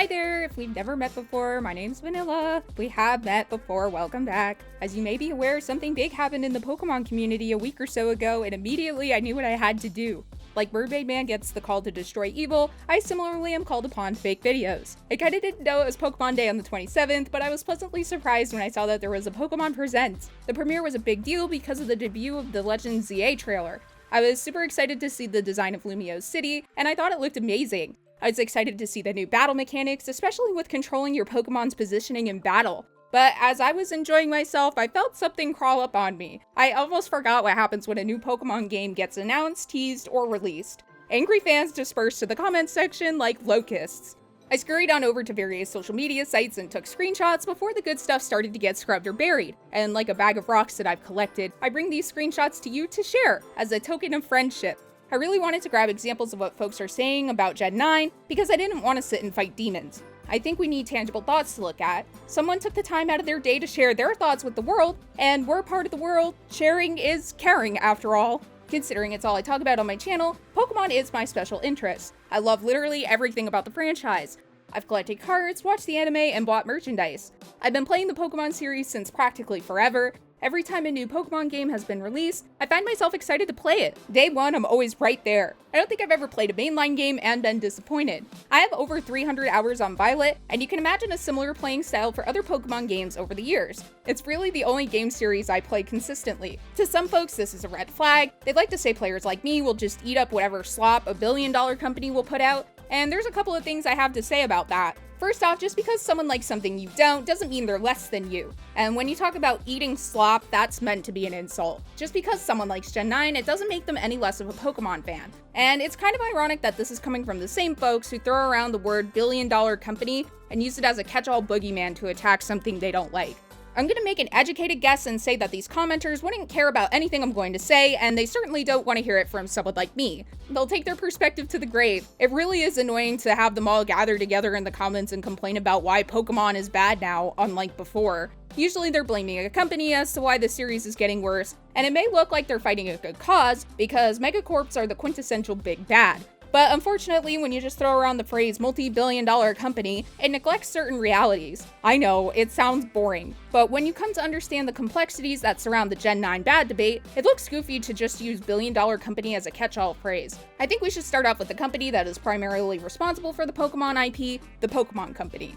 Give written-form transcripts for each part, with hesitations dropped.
Hi there, if we've never met before, my name's Vanilla. If we have met before, welcome back. As you may be aware, something big happened in the Pokemon community a week or so ago, and immediately I knew what I had to do. Like Mermaid Man gets the call to destroy evil, I similarly am called upon to make videos. I kinda didn't know it was Pokemon Day on the 27th, but I was pleasantly surprised when I saw that there was a Pokemon Presents. The premiere was a big deal because of the debut of the Legends ZA trailer. I was super excited to see the design of Lumio's city, and I thought it looked amazing. I was excited to see the new battle mechanics, especially with controlling your Pokemon's positioning in battle. But as I was enjoying myself, I felt something crawl up on me. I almost forgot what happens when a new Pokemon game gets announced, teased, or released. Angry fans dispersed to the comments section like locusts. I scurried on over to various social media sites and took screenshots before the good stuff started to get scrubbed or buried. And like a bag of rocks that I've collected, I bring these screenshots to you to share as a token of friendship. I really wanted to grab examples of what folks are saying about Gen 9 because I didn't want to sit and fight demons. I think we need tangible thoughts to look at. Someone took the time out of their day to share their thoughts with the world, and we're part of the world. Sharing is caring after all. Considering it's all I talk about on my channel, Pokemon is my special interest. I love literally everything about the franchise. I've collected cards, watched the anime, and bought merchandise. I've been playing the Pokemon series since practically forever. Every time a new Pokemon game has been released, I find myself excited to play it. Day one, I'm always right there. I don't think I've ever played a mainline game and been disappointed. I have over 300 hours on Violet, and you can imagine a similar playing style for other Pokemon games over the years. It's really the only game series I play consistently. To some folks, this is a red flag. They'd like to say players like me will just eat up whatever slop a billion-dollar company will put out, and there's a couple of things I have to say about that. First off, just because someone likes something you don't doesn't mean they're less than you. And when you talk about eating slop, that's meant to be an insult. Just because someone likes Gen 9, it doesn't make them any less of a Pokemon fan. And it's kind of ironic that this is coming from the same folks who throw around the word billion-dollar company and use it as a catch-all boogeyman to attack something they don't like. I'm gonna make an educated guess and say that these commenters wouldn't care about anything I'm going to say, and they certainly don't want to hear it from someone like me. They'll take their perspective to the grave. It really is annoying to have them all gather together in the comments and complain about why Pokemon is bad now, unlike before. Usually they're blaming a company as to why the series is getting worse, and it may look like they're fighting a good cause, because megacorps are the quintessential big bad. But unfortunately, when you just throw around the phrase multi-billion-dollar company, it neglects certain realities. I know, it sounds boring, but when you come to understand the complexities that surround the Gen 9 bad debate, it looks goofy to just use billion-dollar company as a catch-all phrase. I think we should start off with the company that is primarily responsible for the Pokemon IP, the Pokemon Company.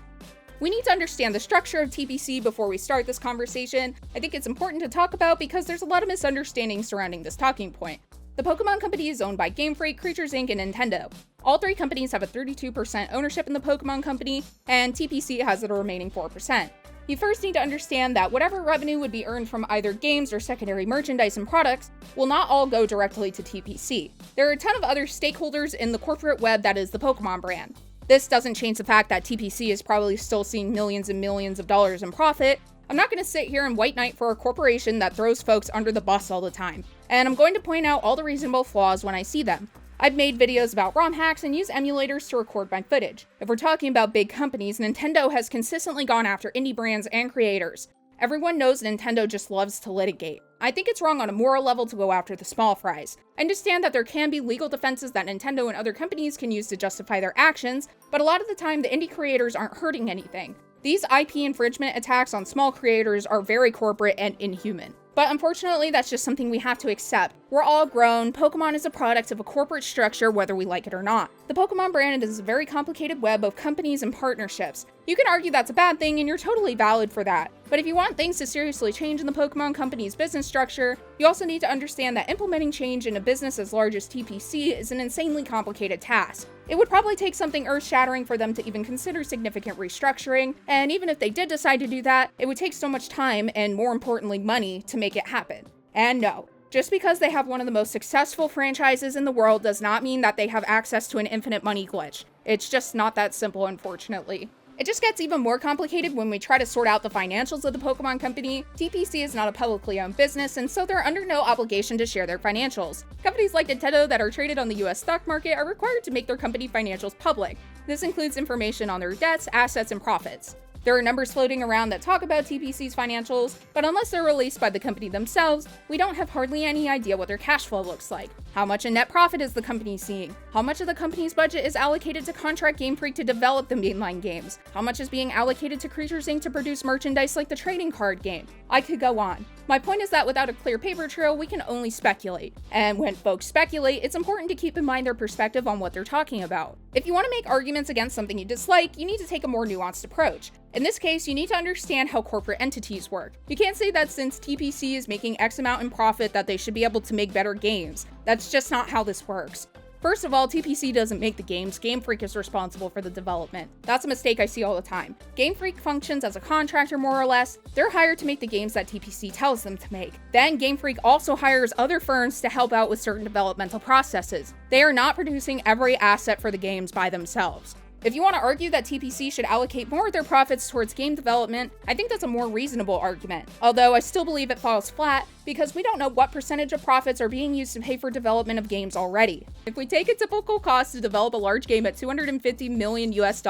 We need to understand the structure of TPC before we start this conversation. I think it's important to talk about because there's a lot of misunderstanding surrounding this talking point. The Pokemon Company is owned by Game Freak, Creatures Inc., and Nintendo. All three companies have a 32% ownership in the Pokemon Company, and TPC has the remaining 4%. You first need to understand that whatever revenue would be earned from either games or secondary merchandise and products will not all go directly to TPC. There are a ton of other stakeholders in the corporate web that is the Pokemon brand. This doesn't change the fact that TPC is probably still seeing millions and millions of dollars in profit. I'm not going to sit here and white knight for a corporation that throws folks under the bus all the time, and I'm going to point out all the reasonable flaws when I see them. I've made videos about ROM hacks and use emulators to record my footage. If we're talking about big companies, Nintendo has consistently gone after indie brands and creators. Everyone knows Nintendo just loves to litigate. I think it's wrong on a moral level to go after the small fries. I understand that there can be legal defenses that Nintendo and other companies can use to justify their actions, but a lot of the time the indie creators aren't hurting anything. These IP infringement attacks on small creators are very corporate and inhuman. But unfortunately, that's just something we have to accept. We're all grown. Pokemon is a product of a corporate structure, whether we like it or not. The Pokemon brand is a very complicated web of companies and partnerships. You can argue that's a bad thing, and you're totally valid for that. But if you want things to seriously change in the Pokemon Company's business structure, you also need to understand that implementing change in a business as large as TPC is an insanely complicated task. It would probably take something earth-shattering for them to even consider significant restructuring, and even if they did decide to do that, it would take so much time, and more importantly money, to make it happen. And no, just because they have one of the most successful franchises in the world does not mean that they have access to an infinite money glitch. It's just not that simple, unfortunately. It just gets even more complicated when we try to sort out the financials of the Pokemon Company. TPC is not a publicly owned business, and so they're under no obligation to share their financials. Companies like Nintendo that are traded on the US stock market are required to make their company financials public. This includes information on their debts, assets, and profits. There are numbers floating around that talk about TPC's financials, but unless they're released by the company themselves, we don't have hardly any idea what their cash flow looks like. How much in net profit is the company seeing? How much of the company's budget is allocated to contract Game Freak to develop the mainline games? How much is being allocated to Creatures Inc. to produce merchandise like the trading card game? I could go on. My point is that without a clear paper trail, we can only speculate. And when folks speculate, it's important to keep in mind their perspective on what they're talking about. If you want to make arguments against something you dislike, you need to take a more nuanced approach. In this case, you need to understand how corporate entities work. You can't say that since TPC is making X amount in profit that they should be able to make better games. That's just not how this works. First of all, TPC doesn't make the games, Game Freak is responsible for the development. That's a mistake I see all the time. Game Freak functions as a contractor more or less. They're hired to make the games that TPC tells them to make. Then Game Freak also hires other firms to help out with certain developmental processes. They are not producing every asset for the games by themselves. If you want to argue that TPC should allocate more of their profits towards game development, I think that's a more reasonable argument. Although I still believe it falls flat because we don't know what percentage of profits are being used to pay for development of games already. If we take a typical cost to develop a large game at $250 million US,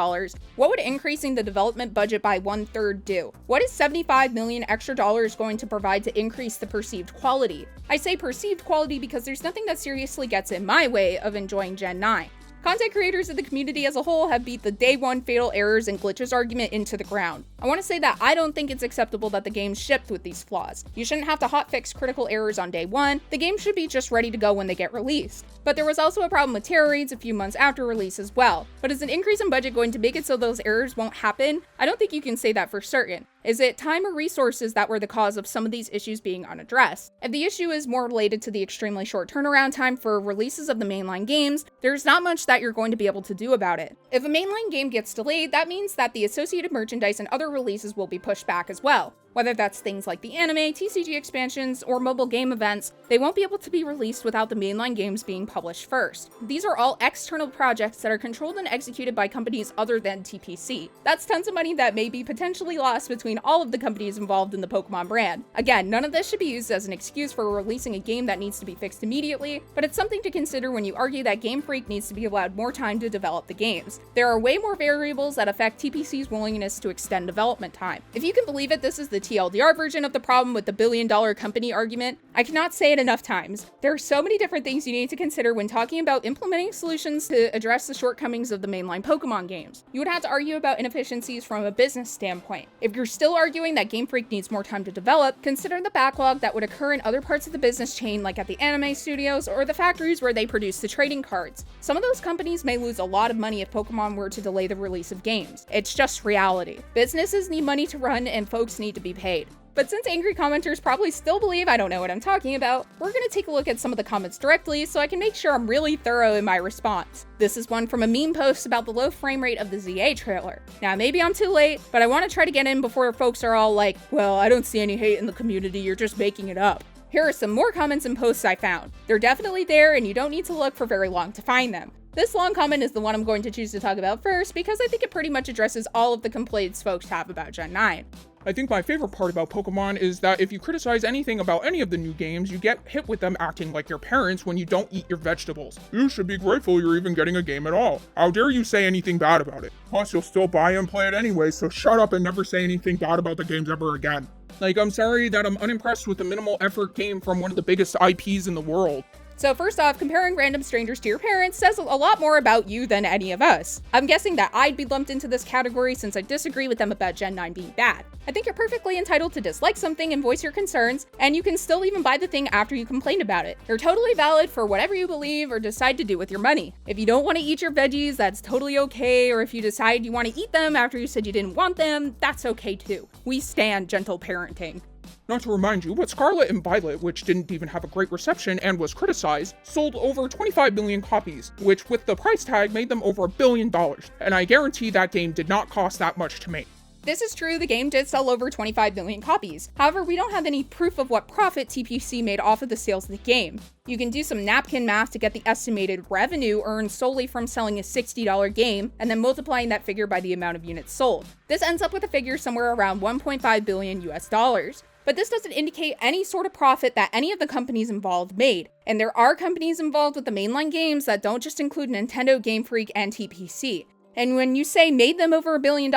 what would increasing the development budget by 1/3 do? What is $75 million extra dollars going to provide to increase the perceived quality? I say perceived quality because there's nothing that seriously gets in my way of enjoying Gen 9. Content creators of the community as a whole have beat the day one fatal errors and glitches argument into the ground. I want to say that I don't think it's acceptable that the game's shipped with these flaws. You shouldn't have to hotfix critical errors on day one. The game should be just ready to go when they get released. But there was also a problem with terror raids a few months after release as well. But is an increase in budget going to make it so those errors won't happen? I don't think you can say that for certain. Is it time or resources that were the cause of some of these issues being unaddressed? If the issue is more related to the extremely short turnaround time for releases of the mainline games, there's not much that you're going to be able to do about it. If a mainline game gets delayed, that means that the associated merchandise and other releases will be pushed back as well. Whether that's things like the anime, TCG expansions, or mobile game events, they won't be able to be released without the mainline games being published first. These are all external projects that are controlled and executed by companies other than TPC. That's tons of money that may be potentially lost between all of the companies involved in the Pokemon brand. Again, none of this should be used as an excuse for releasing a game that needs to be fixed immediately, but it's something to consider when you argue that Game Freak needs to be allowed more time to develop the games. There are way more variables that affect TPC's willingness to extend development time. If you can believe it, this is the TLDR version of the problem with the billion-dollar company argument. I cannot say it enough times. There are so many different things you need to consider when talking about implementing solutions to address the shortcomings of the mainline Pokemon games. You would have to argue about inefficiencies from a business standpoint. If you're still arguing that Game Freak needs more time to develop, consider the backlog that would occur in other parts of the business chain, like at the anime studios or the factories where they produce the trading cards. Some of those companies may lose a lot of money if Pokemon were to delay the release of games. It's just reality. Businesses need money to run and folks need to be paid. But since angry commenters probably still believe I don't know what I'm talking about, we're gonna take a look at some of the comments directly so I can make sure I'm really thorough in my response. This is one from a meme post about the low frame rate of the ZA trailer. Now maybe I'm too late, but I want to try to get in before folks are all like, well, I don't see any hate in the community, you're just making it up. Here are some more comments and posts I found. They're definitely there and you don't need to look for very long to find them. This long comment is the one I'm going to choose to talk about first because I think it pretty much addresses all of the complaints folks have about Gen 9. I think my favorite part about Pokemon is that if you criticize anything about any of the new games, you get hit with them acting like your parents when you don't eat your vegetables. You should be grateful you're even getting a game at all. How dare you say anything bad about it? Plus, you'll still buy and play it anyway, so shut up and never say anything bad about the games ever again. Like, I'm sorry that I'm unimpressed with the minimal effort came from one of the biggest IPs in the world. So first off, comparing random strangers to your parents says a lot more about you than any of us. I'm guessing that I'd be lumped into this category since I disagree with them about Gen 9 being bad. I think you're perfectly entitled to dislike something and voice your concerns, and you can still even buy the thing after you complain about it. You're totally valid for whatever you believe or decide to do with your money. If you don't want to eat your veggies, that's totally okay, or if you decide you want to eat them after you said you didn't want them, that's okay too. We stand gentle parenting. Not to remind you, but Scarlet and Violet, which didn't even have a great reception and was criticized, sold over 25 million copies, which with the price tag made them over $1 billion. And I guarantee that game did not cost that much to make. This is true, the game did sell over 25 million copies. However, we don't have any proof of what profit TPC made off of the sales of the game. You can do some napkin math to get the estimated revenue earned solely from selling a $60 game and then multiplying that figure by the amount of units sold. This ends up with a figure somewhere around 1.5 billion US dollars. But this doesn't indicate any sort of profit that any of the companies involved made. And there are companies involved with the mainline games that don't just include Nintendo, Game Freak, and TPC. And when you say made them over $1 billion,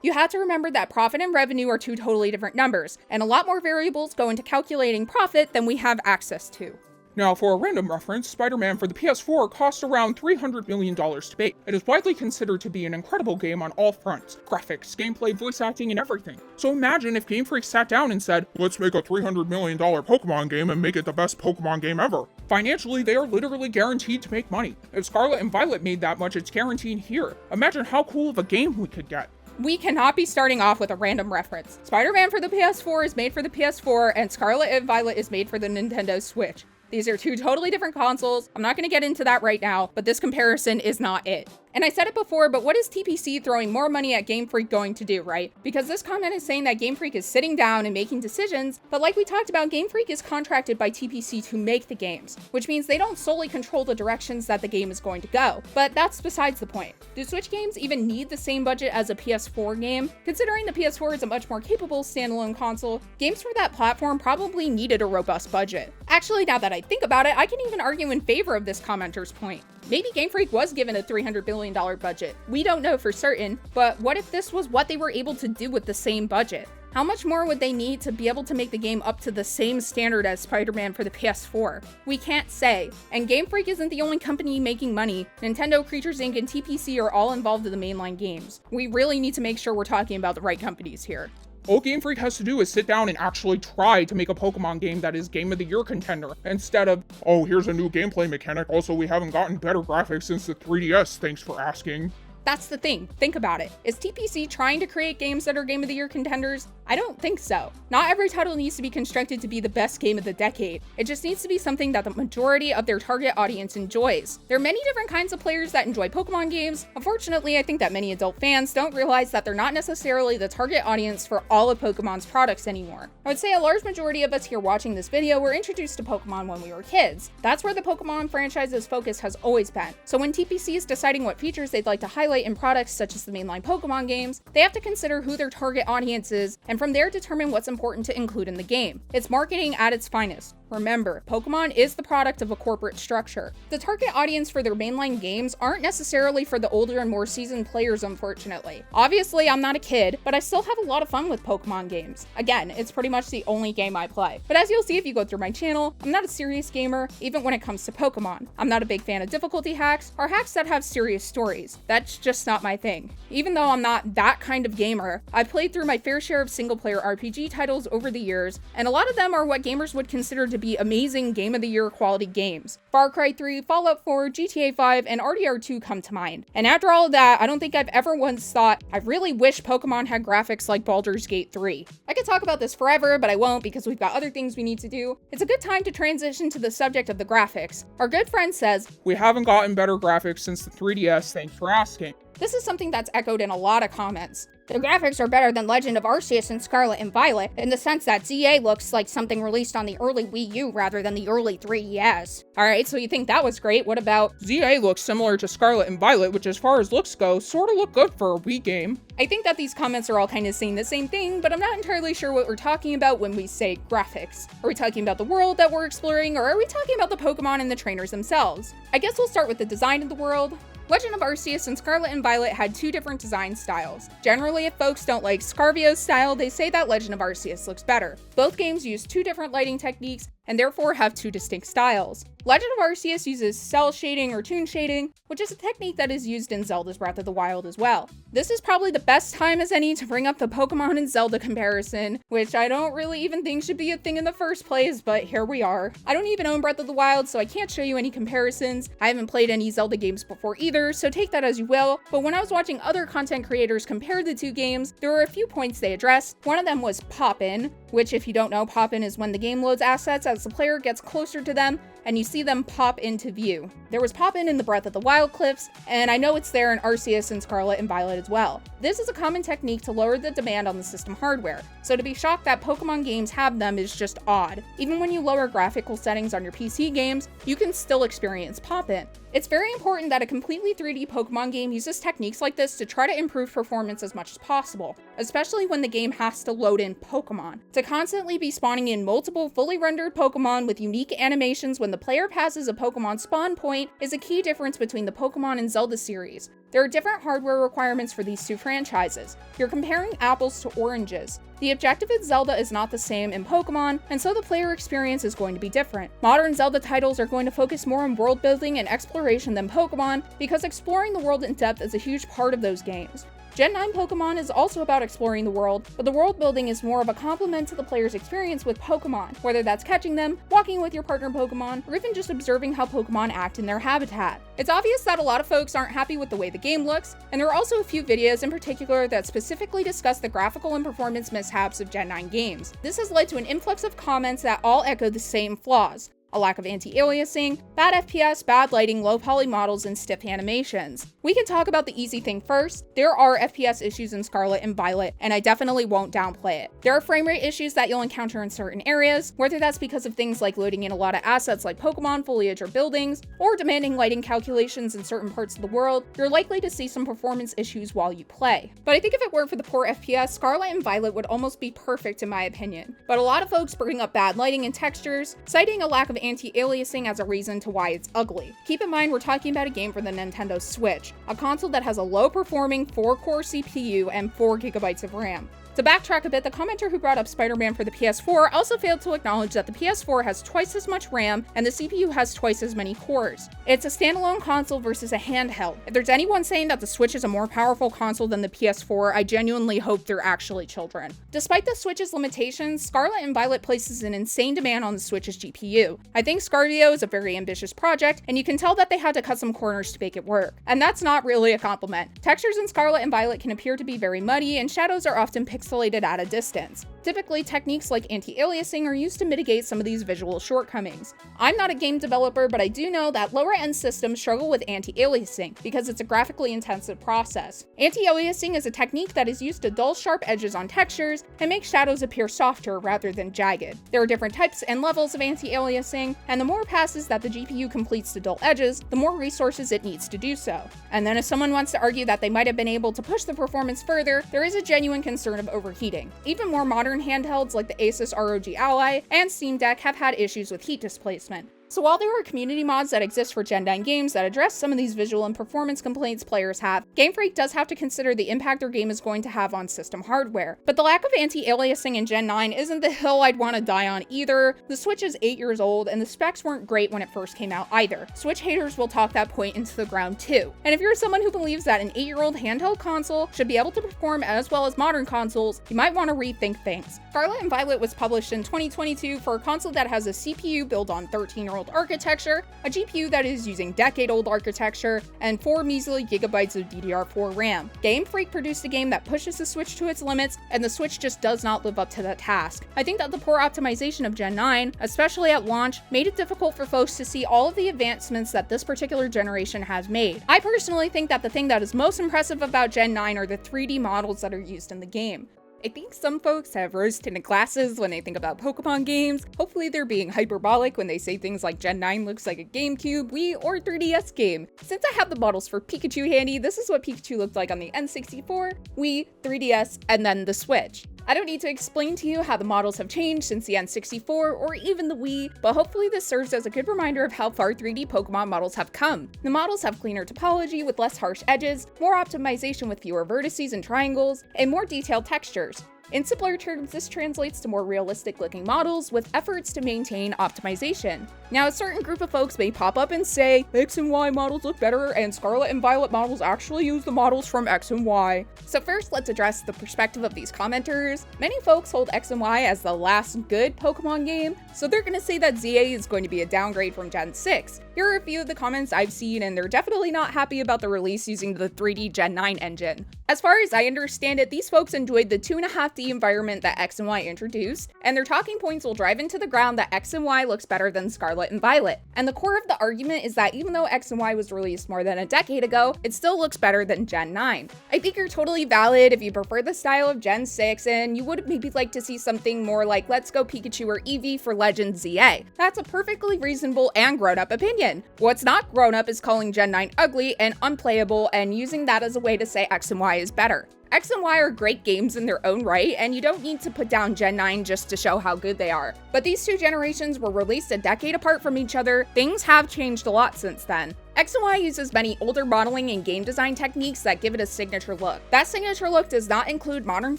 you have to remember that profit and revenue are two totally different numbers, and a lot more variables go into calculating profit than we have access to. Now, for a random reference, Spider-Man for the PS4 cost around $300 million to make. It is widely considered to be an incredible game on all fronts: graphics, gameplay, voice acting, and everything. So imagine if Game Freak sat down and said, let's make a $300 million Pokemon game and make it the best Pokemon game ever. Financially, they are literally guaranteed to make money. If Scarlet and Violet made that much, it's guaranteed here. Imagine how cool of a game we could get. We cannot be starting off with a random reference. Spider-Man for the PS4 is made for the PS4, and Scarlet and Violet is made for the Nintendo Switch. These are two totally different consoles. I'm not going to get into that right now, but this comparison is not it. And I said it before, but what is TPC throwing more money at Game Freak going to do, right? Because this comment is saying that Game Freak is sitting down and making decisions, but like we talked about, Game Freak is contracted by TPC to make the games, which means they don't solely control the directions that the game is going to go. But that's besides the point. Do Switch games even need the same budget as a PS4 game? Considering the PS4 is a much more capable standalone console, games for that platform probably needed a robust budget. Actually, now that I think about it, I can even argue in favor of this commenter's point. Maybe Game Freak was given a $300 billion budget. We don't know for certain, but what if this was what they were able to do with the same budget? How much more would they need to be able to make the game up to the same standard as Spider-Man for the PS4? We can't say. And Game Freak isn't the only company making money. Nintendo, Creatures Inc., and TPC are all involved in the mainline games. We really need to make sure we're talking about the right companies here. All Game Freak has to do is sit down and actually try to make a Pokemon game that is Game of the Year contender, instead of, oh, here's a new gameplay mechanic, also we haven't gotten better graphics since the 3DS, thanks for asking. That's the thing. Think about it. Is TPC trying to create games that are Game of the Year contenders? I don't think so. Not every title needs to be constructed to be the best game of the decade. It just needs to be something that the majority of their target audience enjoys. There are many different kinds of players that enjoy Pokemon games. Unfortunately, I think that many adult fans don't realize that they're not necessarily the target audience for all of Pokemon's products anymore. I would say a large majority of us here watching this video were introduced to Pokemon when we were kids. That's where the Pokemon franchise's focus has always been. So when TPC is deciding what features they'd like to highlight in products such as the mainline Pokemon games, they have to consider who their target audience is, and from there determine what's important to include in the game. It's marketing at its finest. Remember, Pokemon is the product of a corporate structure. The target audience for their mainline games aren't necessarily for the older and more seasoned players, unfortunately. Obviously, I'm not a kid, but I still have a lot of fun with Pokemon games. Again, it's pretty much the only game I play. But as you'll see if you go through my channel, I'm not a serious gamer, even when it comes to Pokemon. I'm not a big fan of difficulty hacks, or hacks that have serious stories. That's just not my thing. Even though I'm not that kind of gamer, I've played through my fair share of single-player RPG titles over the years, and a lot of them are what gamers would consider to be amazing Game of the Year quality games. Far Cry 3, Fallout 4, GTA 5, and RDR2 come to mind. And after all of that, I don't think I've ever once thought, I really wish Pokemon had graphics like Baldur's Gate 3. I could talk about this forever, but I won't because we've got other things we need to do. It's a good time to transition to the subject of the graphics. Our good friend says, we haven't gotten better graphics since the 3DS, thanks for asking. This is something that's echoed in a lot of comments. The graphics are better than Legend of Arceus and Scarlet and Violet, in the sense that ZA looks like something released on the early Wii U rather than the early 3DS. Alright, so you think that was great, what about... ZA looks similar to Scarlet and Violet, which as far as looks go, sorta look good for a Wii game. I think that these comments are all kind of saying the same thing, but I'm not entirely sure what we're talking about when we say graphics. Are we talking about the world that we're exploring, or are we talking about the Pokemon and the trainers themselves? I guess we'll start with the design of the world. Legend of Arceus and Scarlet and Violet had two different design styles. Generally, if folks don't like Scarvio's style, they say that Legend of Arceus looks better. Both games use two different lighting techniques and therefore have two distinct styles. Legend of Arceus uses cell shading or toon shading, which is a technique that is used in Zelda's Breath of the Wild as well. This is probably the best time as any to bring up the Pokemon and Zelda comparison, which I don't really even think should be a thing in the first place, but here we are. I don't even own Breath of the Wild, so I can't show you any comparisons. I haven't played any Zelda games before either, so take that as you will. But when I was watching other content creators compare the two games, there were a few points they addressed. One of them was pop-in, which if you don't know, pop-in is when the game loads assets as the player gets closer to them and you see them pop into view. There was pop-in in the Breath of the Wild clips, and I know it's there in Arceus and Scarlet and Violet as well. This is a common technique to lower the demand on the system hardware, so to be shocked that Pokemon games have them is just odd. Even when you lower graphical settings on your PC games, you can still experience pop-in. It's very important that a completely 3D Pokemon game uses techniques like this to try to improve performance as much as possible, especially when the game has to load in Pokemon. To constantly be spawning in multiple fully rendered Pokemon with unique animations when the the player passes a Pokemon spawn point is a key difference between the Pokemon and Zelda series. There are different hardware requirements for these two franchises. You're comparing apples to oranges. The objective in Zelda is not the same in Pokemon, and so the player experience is going to be different. Modern Zelda titles are going to focus more on world building and exploration than Pokemon, because exploring the world in depth is a huge part of those games. Gen 9 Pokemon is also about exploring the world, but the world building is more of a complement to the player's experience with Pokemon, whether that's catching them, walking with your partner Pokemon, or even just observing how Pokemon act in their habitat. It's obvious that a lot of folks aren't happy with the way the game looks, and there are also a few videos in particular that specifically discuss the graphical and performance mishaps of Gen 9 games. This has led to an influx of comments that all echo the same flaws: a lack of anti-aliasing, bad FPS, bad lighting, low poly models, and stiff animations. We can talk about the easy thing first. There are FPS issues in Scarlet and Violet, and I definitely won't downplay it. There are frame rate issues that you'll encounter in certain areas, whether that's because of things like loading in a lot of assets like Pokemon, foliage, or buildings, or demanding lighting calculations in certain parts of the world. You're likely to see some performance issues while you play. But I think if it weren't for the poor FPS, Scarlet and Violet would almost be perfect in my opinion. But a lot of folks bring up bad lighting and textures, citing a lack of anti-aliasing as a reason to why it's ugly. Keep in mind we're talking about a game for the Nintendo Switch, a console that has a low-performing 4-core CPU and 4 GB of RAM. To backtrack a bit, the commenter who brought up Spider-Man for the PS4 also failed to acknowledge that the PS4 has twice as much RAM and the CPU has twice as many cores. It's a standalone console versus a handheld. If there's anyone saying that the Switch is a more powerful console than the PS4, I genuinely hope they're actually children. Despite the Switch's limitations, Scarlet and Violet places an insane demand on the Switch's GPU. I think Scardio is a very ambitious project, and you can tell that they had to cut some corners to make it work. And that's not really a compliment. Textures in Scarlet and Violet can appear to be very muddy, and shadows are often pixelated at a distance. Typically, techniques like anti-aliasing are used to mitigate some of these visual shortcomings. I'm not a game developer, but I do know that lower-end systems struggle with anti-aliasing because it's a graphically intensive process. Anti-aliasing is a technique that is used to dull sharp edges on textures and make shadows appear softer rather than jagged. There are different types and levels of anti-aliasing, and the more passes that the GPU completes to dull edges, the more resources it needs to do so. And then if someone wants to argue that they might have been able to push the performance further, there is a genuine concern of overheating. Even more modern handhelds like the Asus ROG Ally and Steam Deck have had issues with heat displacement. So while there are community mods that exist for Gen 9 games that address some of these visual and performance complaints players have, Game Freak does have to consider the impact their game is going to have on system hardware. But the lack of anti-aliasing in Gen 9 isn't the hill I'd want to die on either. The Switch is 8 years old, and the specs weren't great when it first came out either. Switch haters will talk that point into the ground too. And if you're someone who believes that an 8-year-old handheld console should be able to perform as well as modern consoles, you might want to rethink things. Scarlet and Violet was published in 2022 for a console that has a CPU built on 13-year-old architecture, a GPU that is using decade-old architecture, and 4 measly gigabytes of DDR4 RAM. Game Freak produced a game that pushes the Switch to its limits, and the Switch just does not live up to that task. I think that the poor optimization of Gen 9, especially at launch, made it difficult for folks to see all of the advancements that this particular generation has made. I personally think that the thing that is most impressive about Gen 9 are the 3D models that are used in the game. I think some folks have rose-tinted glasses when they think about Pokemon games. Hopefully they're being hyperbolic when they say things like Gen 9 looks like a GameCube, Wii, or 3DS game. Since I have the models for Pikachu handy, this is what Pikachu looked like on the N64, Wii, 3DS, and then the Switch. I don't need to explain to you how the models have changed since the N64 or even the Wii, but hopefully this serves as a good reminder of how far 3D Pokemon models have come. The models have cleaner topology with less harsh edges, more optimization with fewer vertices and triangles, and more detailed textures. In simpler terms, this translates to more realistic looking models with efforts to maintain optimization. Now, a certain group of folks may pop up and say, X and Y models look better and Scarlet and Violet models actually use the models from X and Y. So first, let's address the perspective of these commenters. Many folks hold X and Y as the last good Pokemon game, so they're gonna say that ZA is going to be a downgrade from Gen 6. Here are a few of the comments I've seen, and they're definitely not happy about the release using the 3D Gen 9 engine. As far as I understand it, these folks enjoyed the 2.5D environment that X and Y introduced, and their talking points will drive into the ground that X and Y looks better than Scarlet and Violet. And the core of the argument is that even though X and Y was released more than a decade ago, it still looks better than Gen 9. I think you're totally valid if you prefer the style of Gen 6 and you would maybe like to see something more like Let's Go Pikachu or Eevee for Legends ZA. That's a perfectly reasonable and grown-up opinion. What's not grown-up is calling Gen 9 ugly and unplayable and using that as a way to say X and Y is better. X and Y are great games in their own right, and you don't need to put down Gen 9 just to show how good they are. But these two generations were released a decade apart from each other. Things have changed a lot since then. X and Y uses many older modeling and game design techniques that give it a signature look. That signature look does not include modern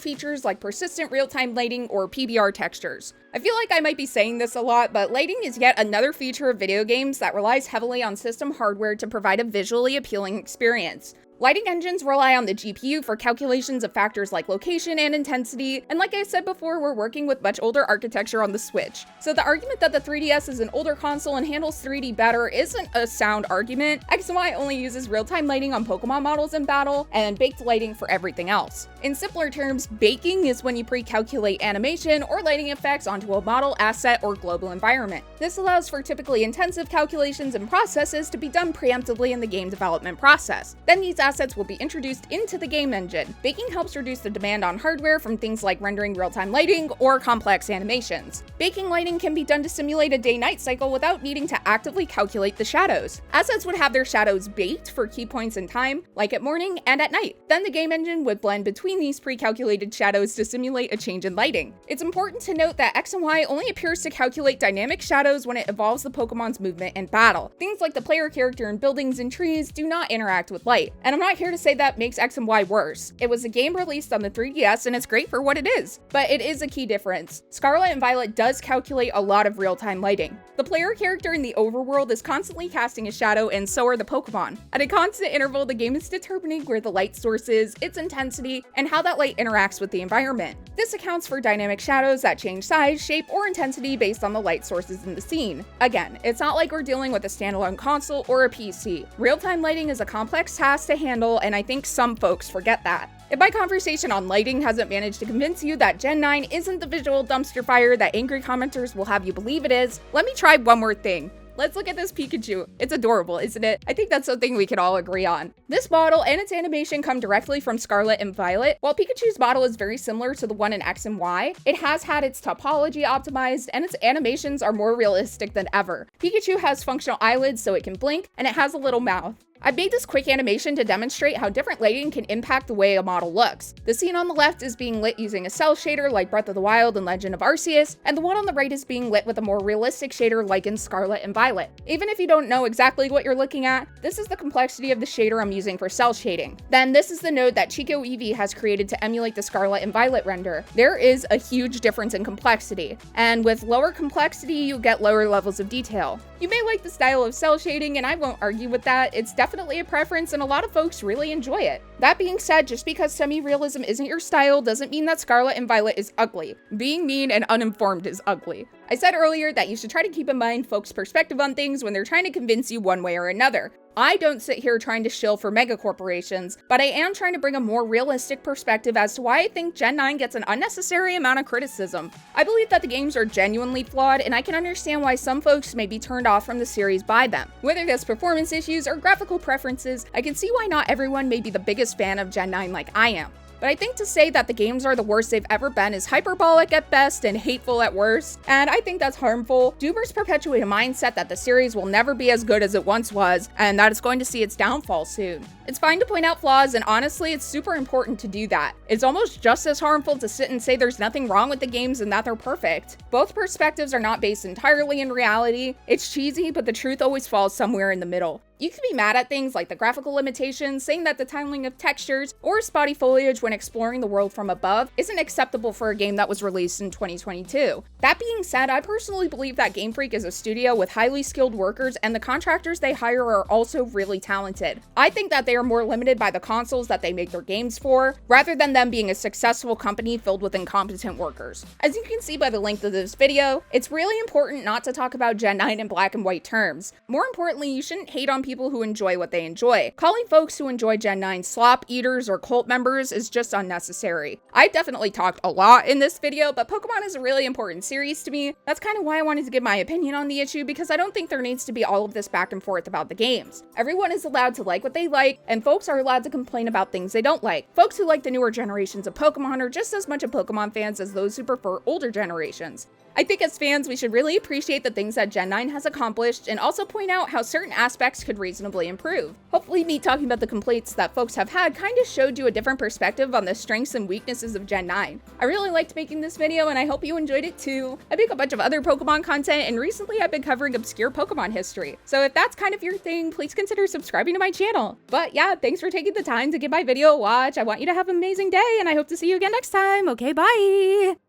features like persistent real-time lighting or PBR textures. I feel like I might be saying this a lot, but lighting is yet another feature of video games that relies heavily on system hardware to provide a visually appealing experience. Lighting engines rely on the GPU for calculations of factors like location and intensity, and like I said before, we're working with much older architecture on the Switch. So the argument that the 3DS is an older console and handles 3D better isn't a sound argument. X and Y only uses real-time lighting on Pokemon models in battle, and baked lighting for everything else. In simpler terms, baking is when you pre-calculate animation or lighting effects onto a model, asset, or global environment. This allows for typically intensive calculations and processes to be done preemptively in the game development process. Then these assets will be introduced into the game engine. Baking helps reduce the demand on hardware from things like rendering real-time lighting or complex animations. Baking lighting can be done to simulate a day-night cycle without needing to actively calculate the shadows. Assets would have their shadows baked for key points in time, like at morning and at night. Then the game engine would blend between these pre-calculated shadows to simulate a change in lighting. It's important to note that X and Y only appears to calculate dynamic shadows when it involves the Pokemon's movement in battle. Things like the player character and buildings and trees do not interact with light. And I'm not here to say that makes X and Y worse. It was a game released on the 3DS and it's great for what it is, but it is a key difference. Scarlet and Violet does calculate a lot of real-time lighting. The player character in the overworld is constantly casting a shadow, and so are the Pokemon. At a constant interval, the game is determining where the light source is, its intensity, and how that light interacts with the environment. This accounts for dynamic shadows that change size, shape, or intensity based on the light sources in the scene. Again, it's not like we're dealing with a standalone console or a PC. Real-time lighting is a complex task to handle, and I think some folks forget that. If my conversation on lighting hasn't managed to convince you that Gen 9 isn't the visual dumpster fire that angry commenters will have you believe it is, let me try one more thing. Let's look at this Pikachu. It's adorable, isn't it? I think that's something we can all agree on. This model and its animation come directly from Scarlet and Violet. While Pikachu's model is very similar to the one in X and Y, it has had its topology optimized and its animations are more realistic than ever. Pikachu has functional eyelids so it can blink, and it has a little mouth. I made this quick animation to demonstrate how different lighting can impact the way a model looks. The scene on the left is being lit using a cell shader like Breath of the Wild and Legend of Arceus, and the one on the right is being lit with a more realistic shader like in Scarlet and Violet. Even if you don't know exactly what you're looking at, this is the complexity of the shader I'm using for cell shading. Then this is the node that Chico Eevee has created to emulate the Scarlet and Violet render. There is a huge difference in complexity, and with lower complexity, you get lower levels of detail. You may like the style of cell shading, and I won't argue with that. It's definitely a preference, and a lot of folks really enjoy it. That being said, just because semi-realism isn't your style doesn't mean that Scarlet and Violet is ugly. Being mean and uninformed is ugly. I said earlier that you should try to keep in mind folks' perspective on things when they're trying to convince you one way or another. I don't sit here trying to shill for mega corporations, but I am trying to bring a more realistic perspective as to why I think Gen 9 gets an unnecessary amount of criticism. I believe that the games are genuinely flawed, and I can understand why some folks may be turned off from the series by them. Whether that's performance issues or graphical preferences, I can see why not everyone may be the biggest fan of Gen 9 like I am. But I think to say that the games are the worst they've ever been is hyperbolic at best and hateful at worst, and I think that's harmful. Doomers perpetuate a mindset that the series will never be as good as it once was, and that it's going to see its downfall soon. It's fine to point out flaws, and honestly, it's super important to do that. It's almost just as harmful to sit and say there's nothing wrong with the games and that they're perfect. Both perspectives are not based entirely in reality. It's cheesy, but the truth always falls somewhere in the middle. You can be mad at things like the graphical limitations, saying that the tiling of textures or spotty foliage when exploring the world from above isn't acceptable for a game that was released in 2022. That being said, I personally believe that Game Freak is a studio with highly skilled workers, and the contractors they hire are also really talented. I think that they are more limited by the consoles that they make their games for, rather than them being a successful company filled with incompetent workers. As you can see by the length of this video, it's really important not to talk about Gen 9 in black and white terms. More importantly, you shouldn't hate on people who enjoy what they enjoy. Calling folks who enjoy Gen 9 slop eaters or cult members is just unnecessary. I've definitely talked a lot in this video, but Pokemon is a really important series to me. That's kind of why I wanted to give my opinion on the issue, because I don't think there needs to be all of this back and forth about the games. Everyone is allowed to like what they like, and folks are allowed to complain about things they don't like. Folks who like the newer generations of Pokemon are just as much of Pokemon fans as those who prefer older generations. I think as fans, we should really appreciate the things that Gen 9 has accomplished and also point out how certain aspects could reasonably improve. Hopefully me talking about the complaints that folks have had kind of showed you a different perspective on the strengths and weaknesses of Gen 9. I really liked making this video and I hope you enjoyed it too. I make a bunch of other Pokemon content and recently I've been covering obscure Pokemon history. So if that's kind of your thing, please consider subscribing to my channel. But yeah, thanks for taking the time to give my video a watch. I want you to have an amazing day and I hope to see you again next time. Okay, bye!